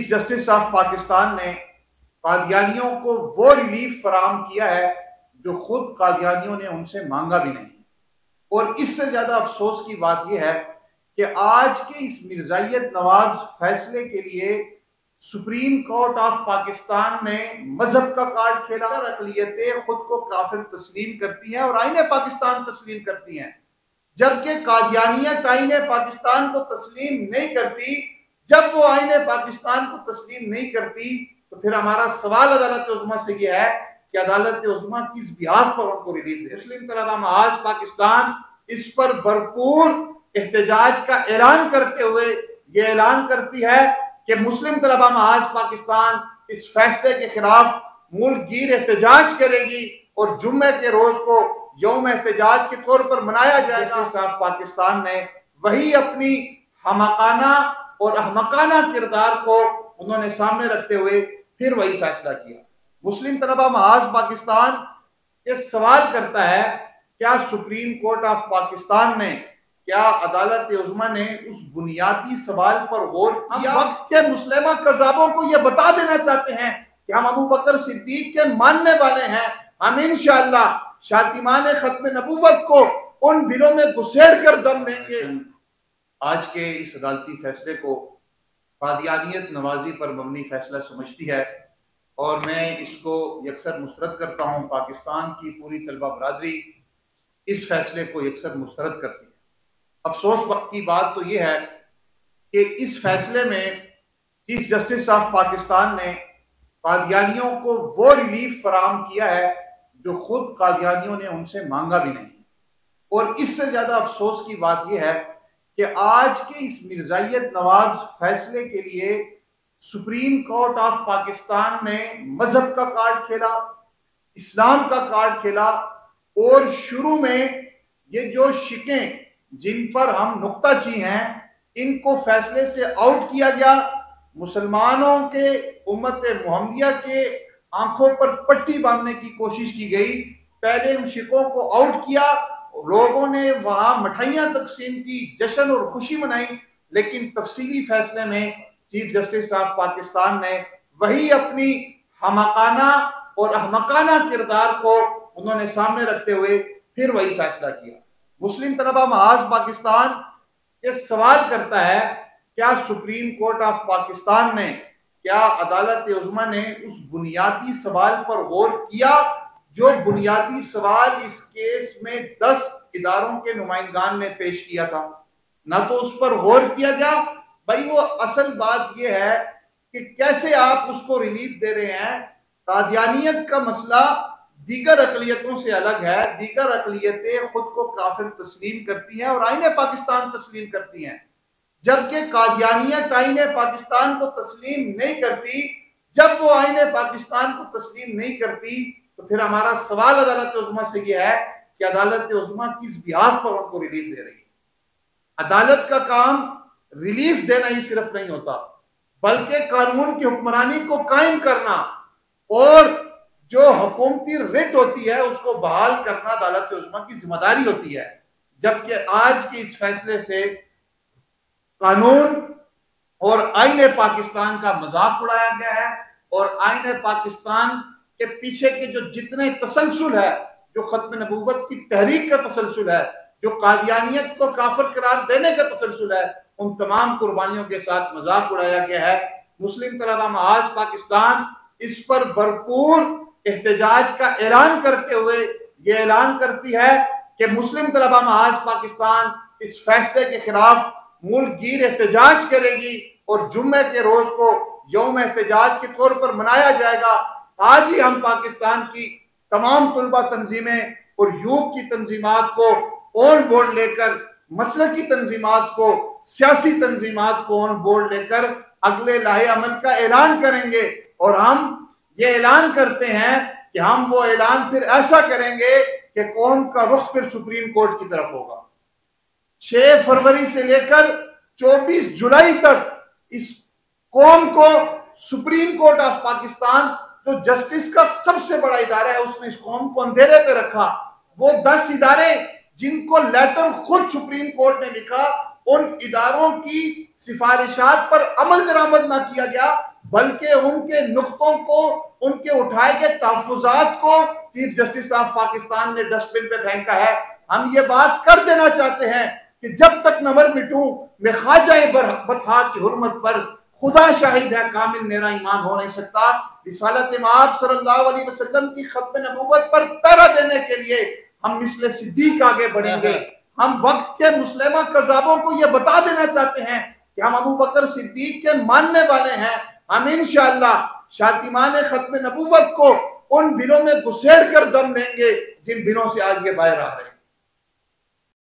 Justice of Pakistan ने कादियानियों को वो रिलीफ फराम किया है जो खुद कादियानियों ने उनसे मांगा भी नहीं। और इससे ज्यादा अफसोस की बात यह है कि आज के इस मिर्जाइयत नवाज फैसले के लिए सुप्रीम कोर्ट ऑफ पाकिस्तान ने मजहब का कार्ड खेला। अकलियतें खुद को काफिर तस्लीम करती हैं और आईने पाकिस्तान तस्लीम करती हैं, जबकि कादियानियत आईने पाकिस्तान को तस्लीम नहीं करती। जब वो आईने पाकिस्तान को तस्लीम नहीं करती तो फिर हमारा सवाल अदालत उज़्मा से यह है कि अदालत उज़्मा किस बिहाफ पर उनको रिलीफ दे। मुस्लिम तलबा महाज पाकिस्तान इस पर भरपूर एहतजाज का ऐलान करते हुए ये ऐलान करती है कि मुस्लिम तलबा महाज पाकिस्तान इस फैसले के खिलाफ मुल्कगीर एहतजाज करेगी और जुम्मे के रोज को यौम एहतजाज के तौर पर मनाया जाएगा। जस्टिस पाकिस्तान ने वही अपनी हमाकाना और अहमकाना किरदार को उन्होंने सामने रखते हुए फिर वही फैसला किया। मुस्लिम तलबा महाज पाकिस्तान ये सवाल करता है, क्या सुप्रीम कोर्ट ऑफ पाकिस्तान ने, क्या अदालत उज़्मा ने उस बुनियादी सवाल पर गौर किया? हम वक्त के मुस्लिमा कज़ाबों को यह बता देना चाहते हैं कि हम अबू बकर सिद्दीक के मानने वाले हैं। हम इंशाअल्लाह शातिमान खत्म नबूवत को उन दिलों में घुसेड़ कर दम लेंगे। आज के इस अदालती फैसले को कादियानियत नवाजी पर मबनी फैसला समझती है और मैं इसको यकसर मुस्तरद करता हूँ। पाकिस्तान की पूरी तलबा बरादरी इस फैसले को यकसर मुस्तरद करती है। अफसोस की बात तो यह है कि इस फैसले में चीफ जस्टिस ऑफ पाकिस्तान ने कादियानियों को वो रिलीफ फराम किया है जो खुद कादियानियों ने उनसे मांगा भी नहीं। और इससे ज्यादा अफसोस की बात यह है कि आज के इस मिर्जाइयत नवाज फैसले के लिए सुप्रीम कोर्ट ऑफ पाकिस्तान ने मजहब का कार्ड खेला, इस्लाम का कार्ड खेला और शुरू में ये जो शिकें जिन पर हम नुक्ताची हैं इनको फैसले से आउट किया गया। मुसलमानों के उम्मत मोहम्मदिया के आंखों पर पट्टी बांधने की कोशिश की गई। पहले उन शिकों को आउट किया, लोगों ने वहां मिठाइयां तकसीम की, जश्न और खुशी मनाई, लेकिन तफसीली फैसले में चीफ जस्टिस ऑफ पाकिस्तान ने वही अपनी हमाकाना और अहमकाना किरदार को उन्होंने सामने रखते हुए फिर वही फैसला किया। मुस्लिम तलबा महाज पाकिस्तान ये सवाल करता है, क्या सुप्रीम कोर्ट ऑफ पाकिस्तान ने, क्या अदालत उज़्मा ने उस बुनियादी सवाल पर गौर किया जो बुनियादी सवाल इस केस में 10 इदारों के नुमाइंदान ने पेश किया था? ना तो उस पर गौर किया गया। भाई वो असल बात यह है कि कैसे आप उसको रिलीफ दे रहे हैं। कादियानियत का मसला दीगर अकलियतों से अलग है। दीगर अकलियतें खुद को काफिर तस्लीम करती हैं और आईने पाकिस्तान तस्लीम करती हैं, जबकि कादियानियत आईने पाकिस्तान को तस्लीम नहीं करती। जब वो आईने पाकिस्तान को तस्लीम नहीं करती तो फिर हमारा सवाल अदालत उज़्मा से यह है कि अदालत उज़्मा किस बिहाफ पर उनको रिलीफ दे रही है। अदालत का काम रिलीफ देना ही सिर्फ नहीं होता, बल्कि कानून की हुक्मरानी को कायम करना और जो हुकूमती रिट होती है उसको बहाल करना अदालत उज़्मा की जिम्मेदारी होती है। जबकि आज के इस फैसले से कानून और आईने पाकिस्तान का मजाक उड़ाया गया है और आईने पाकिस्तान के पीछे के जो जितने तसलसल है, जो खत्म नबूवत की तहरीक का तसलसल है, जो कादियानियत को काफिर करार देने का तसलसल है, उन तमाम कुर्बानियों के साथ मजाक उड़ाया गया है। मुस्लिम तलबा महाज पाकिस्तान इस पर भरपूर एहतजाज का ऐलान करते हुए ये ऐलान करती है कि मुस्लिम तलबा महाज पाकिस्तान इस फैसले के खिलाफ मुल्कगीर एहतजाज करेगी और जुम्मे के रोज को यौम एहतजाज के तौर पर मनाया जाएगा। आज ही हम पाकिस्तान की तमाम तुलबा तंजीमें और यूथ की तंजीमात को ऑन बोर्ड लेकर, मसलकी तंजीमात को, सियासी तंजीमात को ऑन बोर्ड लेकर अगले लाहे अमल का ऐलान करेंगे। और हम ये ऐलान करते हैं कि हम वो ऐलान फिर ऐसा करेंगे कि कौम का रुख फिर सुप्रीम कोर्ट की तरफ होगा। 6 फरवरी से लेकर 24 जुलाई तक इस कौम को सुप्रीम कोर्ट ऑफ पाकिस्तान, जो जस्टिस का सबसे बड़ा इदारा है, उसने इस कौम को अंधेरे पे रखा। वो 10 इदारे जिनको लेटर खुद सुप्रीम कोर्ट ने लिखा, उन इदारों की सिफारिशात पर अमल दरामद ना किया गया, बल्कि उनके नुक्तों को, उनके उठाए गए तहफ़्फ़ुज़ात को चीफ जस्टिस ऑफ पाकिस्तान ने डस्टबिन पे फेंका है। हम ये बात कर देना चाहते हैं कि जब तक न मर मिटूं मैं ख्वाजा बतहा की हुर्मत पर खुदा शाहिद है कामिल मेरा ईमान हो नहीं सकता। रिसालत माब सल्लल्लाहु अलैहि वसल्लम की खत्म नबूवत पर पहरा देने के लिए हम मिसले सिद्दीक आगे बढ़ेंगे। हम वक्त के मुस्लिमा कज़ाबों को यह बता देना चाहते हैं कि हम अबू बकर सिद्दीक के मानने वाले हैं। हम इंशाअल्लाह शातिमान खत्म नबूवत को उन बिलों में घुसेड़ कर दम लेंगे जिन बिलों से आज ये बाहर आ रहे हैं।